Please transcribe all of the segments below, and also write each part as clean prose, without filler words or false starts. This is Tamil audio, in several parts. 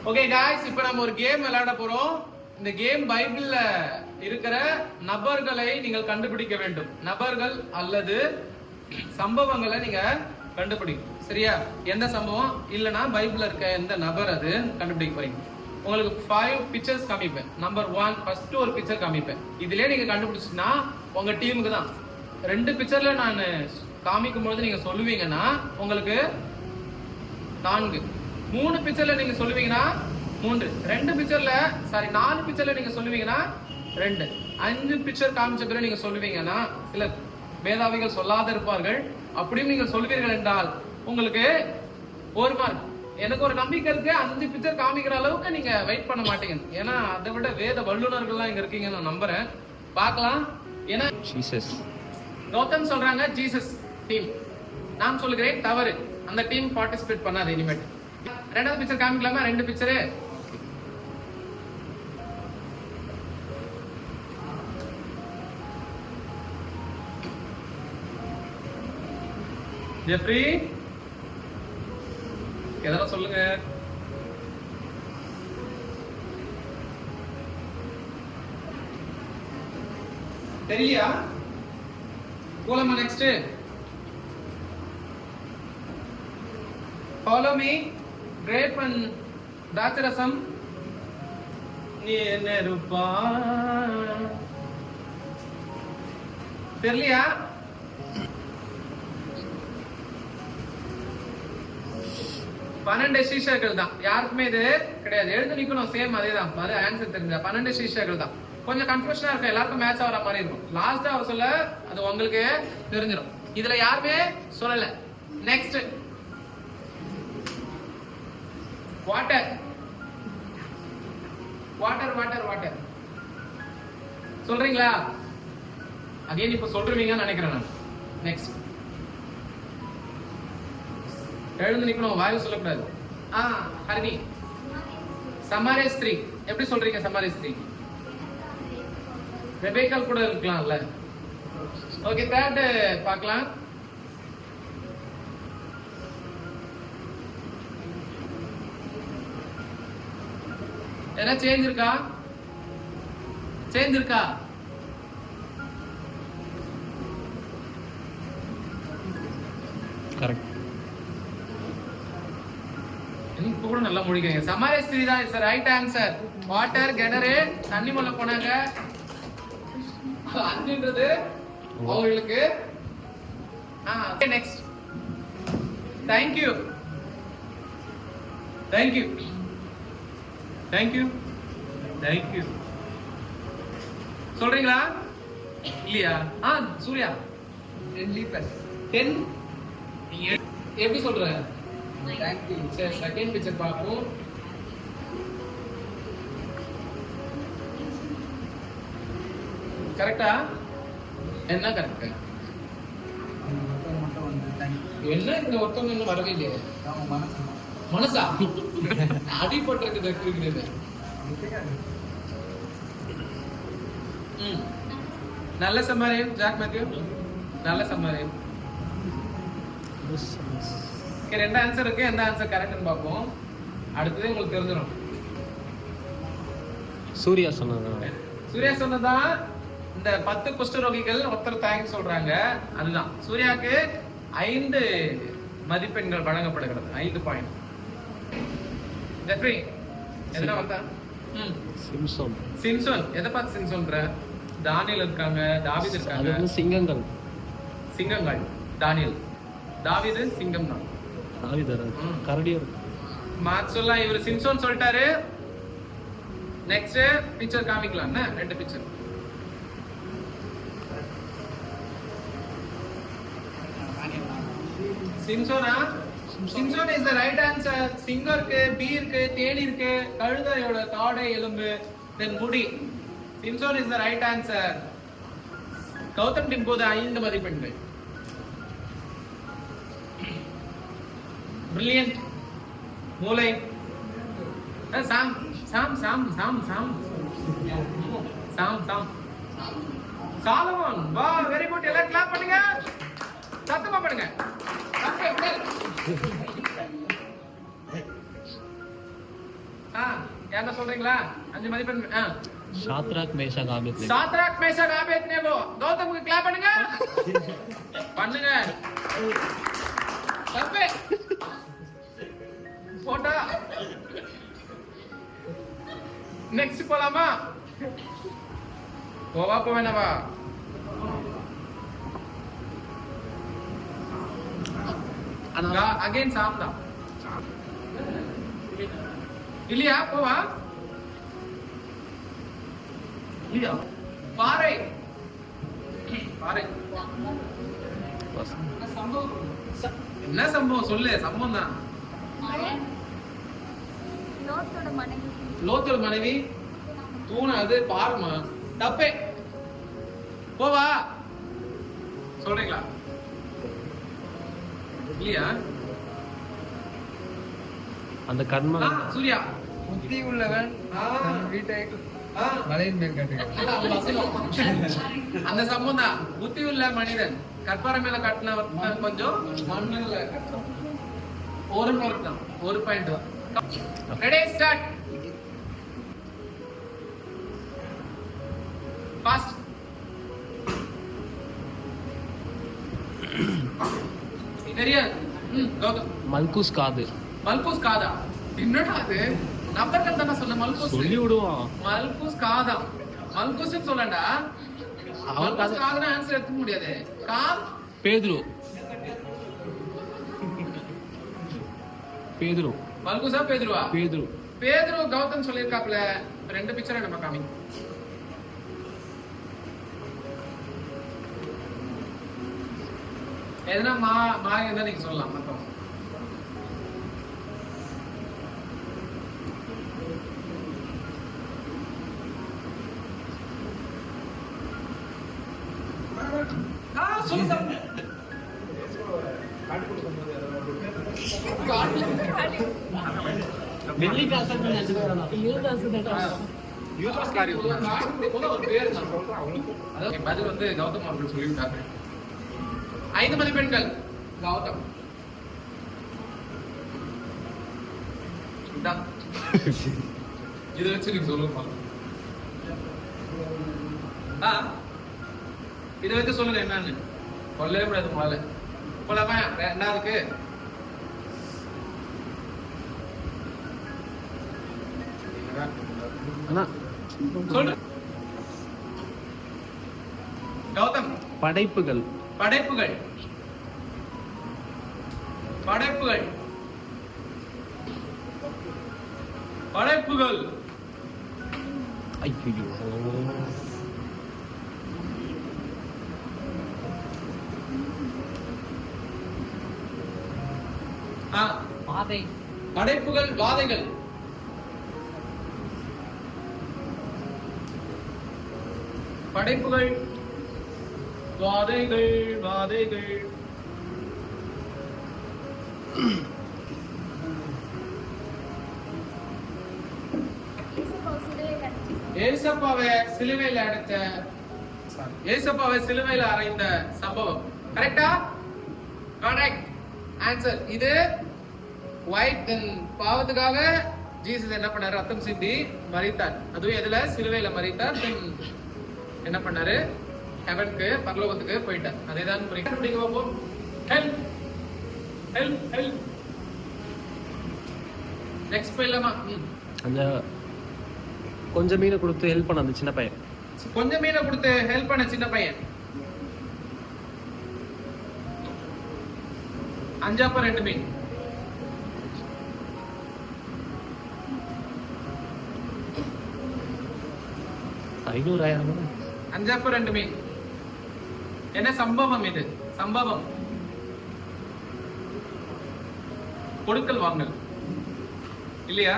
ஓகே காய்ஸ், இப்போ நம்ம ஒரு கேம் விளையாட போறோம். இந்த கேம் பைபிள்ல இருக்கிற நபர்களை நீங்கள் கண்டுபிடிக்க வேண்டும். நபர்கள் அல்லது சம்பவங்களை நீங்க கண்டுபிடிக்கும். சரியா? எந்த சம்பவம் இல்லனா பைபிள்ல இருக்க எந்த நபர் அது கண்டுபிடிக்க போறீங்க. உங்களுக்கு 5 பிக்சர்ஸ் காமிப்பேன். நம்பர் 1 ஃபர்ஸ்ட் ஒரு பிக்சர் காமிப்பேன். இதுலயே நீங்க கண்டுபிடிச்சினா உங்க டீமுக்கு தான். 2 பிக்சர்ல நான் காமிக்கும் போது நீங்க சொல்லுவீங்கன்னா உங்களுக்கு 4, 3 பிக்சர்ல நீங்க சொல்லுவீங்கன்னா 3, 2 பிக்சர்ல 4 பிக்சர்ல நீங்க சொல்லுவீங்கன்னா 2, 5 பிக்சர் காமிச்ச பிறகு நீங்க சொல்லுவீங்கன்னா சில மேதாவிகள் சொல்லாத இருப்பார்கள். அப்படியும் நீங்கள் சொல்வீர்கள் என்றால் உங்களுக்கு 1 மார்க். எனக்கு ஒரு நம்பிக்கை இருக்கு, 5 பிக்சர் காமிக்கிற அளவுக்கு நீங்க வெயிட் பண்ண மாட்டீங்க. ஏன்னா அதை விட வேத வல்லுநர்கள்லாம் இங்க இருக்கீங்கன்னு நான் நம்புறேன். பார்க்கலாம். ஏன்னா ஜீசஸ் கௌதம் சொல்றாங்க ஜீசஸ் டீம். நான் சொல்லுகிறேன் தவறு. அந்த டீம் பார்ட்டிசிபேட் பண்ணாது இனிமேட். 2வது பிக்சர் காமிக்கலாமா? 2 பிக்சரு. ஜெஃப்ரி எதனா சொல்லுங்க. தெரியலையா? போலாமா next? Follow me. Grape and திராட்சரசம் நீ என்ன இருப்பா தெரியலையா? பன்னெண்டு சீஷர்கள் தான். யாருக்குமே இது கிடையாது. எழுந்து நிக்கணும். சேம் அதேதான். அது ஆன்சர் தெரிஞ்சா 12 சீஷர்கள் தான். கொஞ்சம் கன்ஃபியூஷனா இருக்கும். எல்லாருக்கும் மேட்ச் ஆகிற மாதிரி இருக்கும். லாஸ்டா அவர் சொல்ல அது உங்களுக்கு தெரிஞ்சிடும். இதுல யாருமே சொல்லல. Next water water water water சொல்றீங்களா? அகைன் இப்ப சொல்றீங்கன்னு நினைக்கிறேன் நான். நெக்ஸ்ட் எழுந்து நிக்கணும். வாயு சொல்லக்கூடாது. ஹரிணி சமாரிய ஸ்திரீ. எப்படி சொல்றீங்க சமாரிய ஸ்திரீ? ரெபேக்கால் கூட இருக்கலாம்ல. ஓகே, தேர்ட் பார்க்கலாம். என்ன சேஞ்ச் இருக்கா? சேஞ்ச் இருக்கா? கரெக்ட். இப்ப கூட நல்லா முடிக்கிறீங்க. சமாரிய ஸ்திரீ தான் இஸ் ரைட் ஆன்சர். வாட்டர் கெடரு தண்ணி முள்ள போனாங்க. அன்றது அவங்களுக்கு. Next. Thank you thank you thank you thank you சொல்றீங்களா? இல்லையா? சூர்யா 10 எப்படி சொல்ற? சரி, செகண்ட் பிக்சர் பார்ப்போம். கரெக்டா? என்ன கரெக்ட்? என்ன இந்த ஒருத்தவங்க இன்னும் வரவே இல்லையே. மனசா அடிபட்டிருக்குது. நல்ல சமாரியன். ஜாக் மேத்யூ நல்ல சமாரியன். ரெண்டு ஆன்சர் இருக்கு. எந்த ஆன்சர் கரெக்ட்னு பார்ப்போம். அடுத்தது உங்களுக்கு தெரிஞ்சிடும். சூர்யா சொன்னதா? சூர்யா சொன்னதா. இந்த 10 குஷ்டரோகிகள் ஒருத்தர் தேங்க்ஸ் சொல்றாங்க. அதுதான் சூர்யாக்கு 5 மதிப்பெண்கள் வழங்கப்படுகிறது. 5 பாயிண்ட். ஜெஃப்ரி எதுனா வந்தா? சிம்சோன். சிம்சோன். எதை பார்த்து சிம்சோன்ற? தானியல் இருக்காங்க, தாவீது இருக்காங்க. அது சிங்கங்கள். சிங்கங்கள். தானியல். தாவீது சிங்கம் தான். தாவீது கரடியர். மாத்சோல்லா இவர் சிம்சோன் சொல்லிட்டாரு. நெக்ஸ்ட் பிக்சர் காமிக்கலாம். 2 பிக்சர். சிம்சோனா? Samson is the right answer. சிங்கம் இருக்கு, பீ இருக்கு, தேனி இருக்கு, கழுதையோட தாடை, எலும்பு, தென் முடி. Samson is the right answer. Gautam டிம்போது 5 மதிப்பெண்கள். பிரில்லியன்ட். மூளை. சாம் சாம் சாம் சாம் சாம் சாம் சாம் சாலமோன். வா, வெரி குட். எல்லாம் கிளாப் பண்ணுங்க. சத்தமா பண்ணுங்க. யாரா சொல்றீங்களா? 5 மதிப்பெண். Shadrach Meshach Abednego. Shadrach Meshach Abednego. கௌதமுக்கு கிளாப் பண்ணுங்க. பண்ணுங்க. தப்பு. போட்டா. நெக்ஸ்ட் போலாமா? போவேனவா? அகைன் சாப்பிட்டா இல்லையா? போவா இல்லையா? பாறை. பாறை என்ன சம்பவம்? சொல்லு. சம்பவம் தான். லோத்தோட மனைவி தூண. அது பாருமா. தப்பே. போவா சொல்றீங்களா? இல்லையா? அந்த கர்ம சூர்யா. புத்தி உள்ளவன் வீட்டை மலையின் மேல் கட்டுகிறான். அந்த சம்பவம் தான். புத்தி உள்ள மனிதன் கற்பாறை மேல கட்டின கொஞ்சம் மண்ணுல ஒரு மார்க் தான். ஒரு பாயிண்ட் தான். Ready start. ஃபாஸ்ட். தெரியாது. கௌதம். மல்குஸ் காது. மல்குஸ் காதா? என்னடா அது? நம்பர்கள் தான சொன்ன. மல்குஸ் சொல்லி விடுவான். மல்குஸ் காதா? மல்குஸ் சொல்லடா. மல்குஸ் காதுனா ஆன்சர் எடுக்க முடியாது. காத் பேதுரு. பேதுரு. மல்குஸா பேதுருவா? பேதுரு. பேதுரு கௌதம் சொல்லிருக்காப்ல. ரெண்டு பிக்சரை நம்ம காமி. எதனா மாறி இருந்தா நீங்க சொல்லலாம். மொத்தம் சொல்லு. வெள்ளி காசு பதில் வந்து கௌதம் அவர்கள் சொல்லிவிட்டாங்க. 5 மதிப்பெண்கள். கௌதம் இதை வச்சு நீங்க சொல்லுங்க. இதை வச்சு சொல்லுங்க என்னன்னு. சொல்லவே கூடாது முதல்ல. போலாமா? ரெண்டாவதுக்கு சொல்லு. கௌதம். படைப்புகள். படைப்புகள். படைப்புகள். படைப்புகள். ஐயோ. வாதை. படைப்புகள். வாதைகள். படைப்புகள். வாதைகள். வாதைகள். ஏசப்பாவை சிலுவையில அடைத்த ஏசப்பாவை சிலுவையில அறைந்த சம்பவம். கரெக்டா? Correct answer. இது ஒயிட் பாவத்துக்காக ஜீசஸ் என்ன பண்ணாரு? ரத்தம் சிந்தி மரித்தார். அதுவும் எதுல? சிலுவையில மரித்தார். என்ன பண்ணாரு? ஹெவனுக்கு, பரலோகத்துக்கு போயிட்டார். அதேதான் புரியுங்க. பாப்போம். Help help help. நெக்ஸ்ட் போயிடலாமா? அந்த கொஞ்சம் மீனை கொடுத்து ஹெல்ப் பண்ண அந்த சின்ன பையன். கொஞ்சம் மீனை கொடுத்து ஹெல்ப் பண்ண சின்ன பையன். 5 அப்ப 2 மீன். $500,000. 5 அப்ப 2 மீன். என்ன சம்பவம் இது? சம்பவம். கொடுக்கல் வாங்கல் இல்லையா?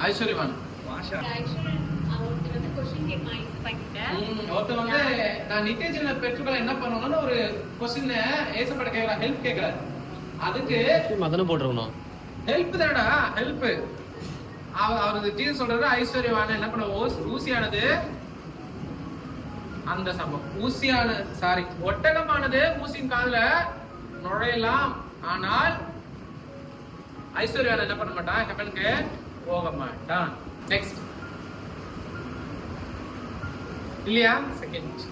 ஐஸ்வர்யவான். ஒருத்தர் வந்து நான் நித்தியஜீவனை பெற்றுக்கொள்ள என்ன பண்ணணும்னு ஒரு கொஸ்டின் ஏசப்பட கேட்கற ஹெல்ப் கேட்கிறார். அதுக்கு மதன போட்டுருக்கணும். ஹெல்ப் தானடா. ஹெல்ப். அவருக்கு ஜீசஸ் சொல்றாரு ஐஸ்வர்யவான் என்ன பண்ண ஊசியானது அந்த சம்பவம். ஊசியான ஒட்டகமானது ஊசியின் காதுல நுழையலாம், ஆனால் ஐஸ்வர்யான் என்ன பண்ண மாட்டான், ஹெவனுக்கு போக மாட்டான். நெக்ஸ்ட் இல்லையா? செகண்ட்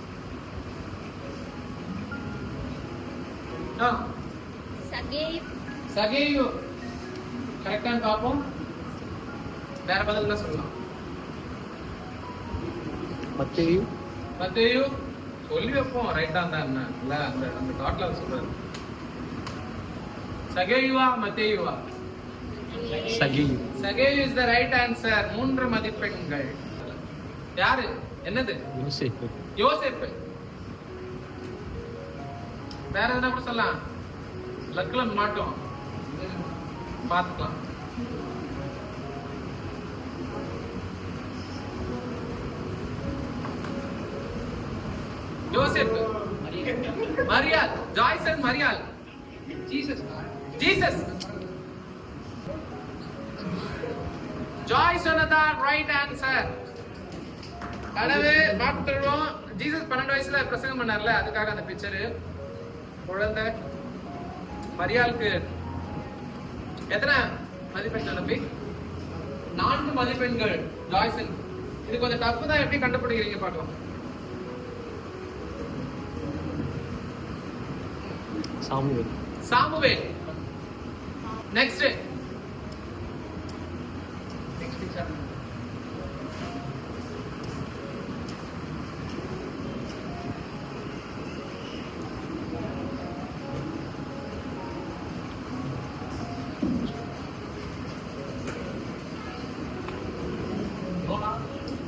சகேயு கரெக்டான்னு பார்ப்போம். வேற பதில் சொல்லலாம். மத்தேயு மத்தேயு சொல்லி வைப்போம். ரைட்டா தான் என்ன இல்ல அந்த அந்த தாட்ல சொல்றாரு. சகேயுவா மத்தேயுவா? சகேயு. சகேயு இஸ் த ரைட் ஆன்சர். 3 மதிப்பெண்கள். யாரு? என்னது? யோசேப்பு. யோசேப்பு. வேற என்ன கூட சொல்லலாம்? லக்ல மாட்டோம், பாத்துக்கலாம். யோசேப்பு. மரியாள். ஜாய்சன் மரியாள். ஜீசஸ். ஜீசஸ். ஜாய் சொன்னதா ரைட் ஆன்சர். கடவுளே பார்த்துடுவோம். ஜீசஸ் 12 வயசுல பிரசங்கம் பண்ணார்ல, அதுக்காக அந்த பிக்சரு. குழந்தை மரியாளுக்கு எத்தனை மதிப்பெண்கள் தம்பி? 4 மதிப்பெண்கள். ஜாய்சன் இது கொஞ்சம் டஃப் தான், எப்படி கண்டுபிடிக்கிறீங்க பார்க்கலாம். சாமுவேல். சாமுவேல். நெக்ஸ்ட்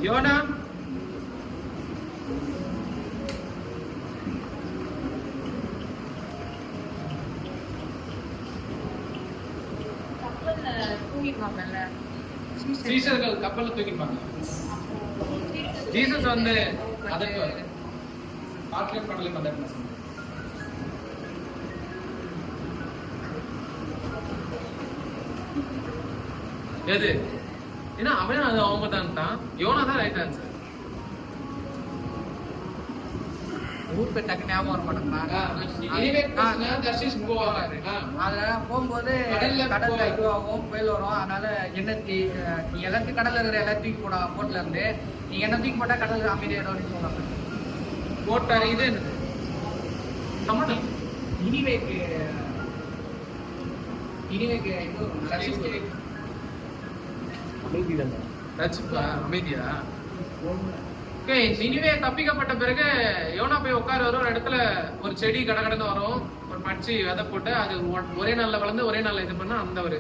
யோனா. சீஷர்கள் கப்பல்ல தூக்கிப்பாங்க. ஜீசஸ் வந்து அதற்கு ஆட்கள் கடலை வந்தாரு. எது? ஏன்னா அவன் அது அவங்க தான். யோனா தான் ரைட் ஆன்சர். ஊர் பேர் டக்கு ஞாபகம் வர மாட்டேங்கிறாங்க. அதுல போகும்போது கடல்ல இதுவாகும், புயல் வரும். அதனால எண்ணெய் நீ எல்லாத்தையும் கடல்ல இருக்கிற எல்லாத்தையும் போட்ல இருந்து நீ எண்ணெய் தூக்கி போட்டா கடல் அமைதியாயிடும் சொல்லுவாங்க. போட்டாரு. இது என்னது? தமிழ் இனிவேக்கு அமைதிதான். ரட்சிப்பா அமைதியா? ஓகே, நினிவே தப்பிக்கப்பட்ட பிறகு யோனா போய் உட்காருவாரு. ஒரு இடத்துல ஒரு செடி கடகடன்னு வரும், ஒரு பட்சி விதை போட்டு அது ஒரே நாள்ல வளர்ந்து ஒரே நாள்ல இது பண்ணா அந்த ஒரு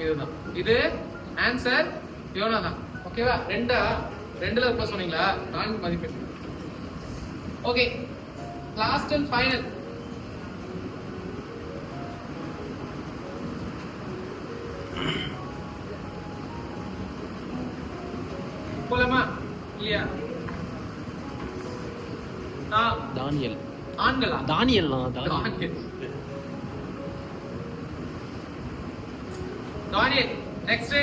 இதுதான். இது ஆன்சர் யோனா தான். ஓகேவா? 2ல இருக்க சொன்னீங்களா? 4 மதிப்பெண். Okay, last and final. போலாமா இல்லையா? தானியல். ஆண்களா? தானியல். தானியல். நெக்ஸ்ட்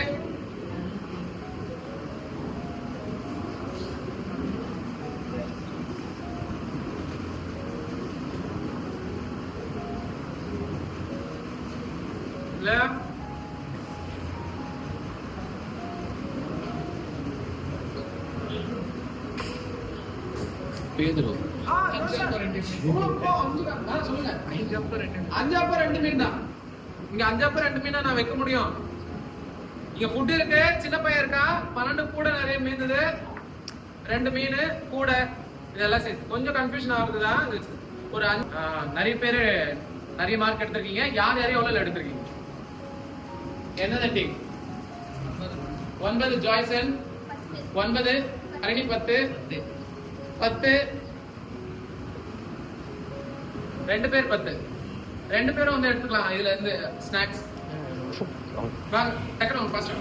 இல்ல பேதுரு. 5 அப்ப 2 மீன் தான். இங்க 5 அப்ப 2 மீனா நான் வைக்க முடியும். இங்க ஃபுட் இருக்கு, சின்ன பையன் இருக்கா, 12 கூட நிறைய மீனுது, 2 மீன் கூட இதெல்லாம் சேர்த்து கொஞ்சம் கன்ஃபியூஷன் ஆகுதுதான். ஒரு நிறைய பேரு நிறைய மார்க் எடுத்திருக்கீங்க. யார் யாரையும் எவ்வளவு எடுத்திருக்கீங்க? என்னது டீம்? 9 ஜாய்சன், 9 ஹரிணி, 10 2 பேர் 10. 2 பேரும் வந்து எடுத்துக்கலாம். இதுல இருந்து ஸ்நாக்ஸ் வாங்க டக்குனு ஃபர்ஸ்ட்.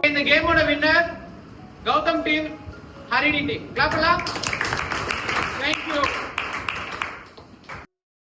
இந்த கேமோட winner Gautham team, Harini team. Clap பண்ணலாம்.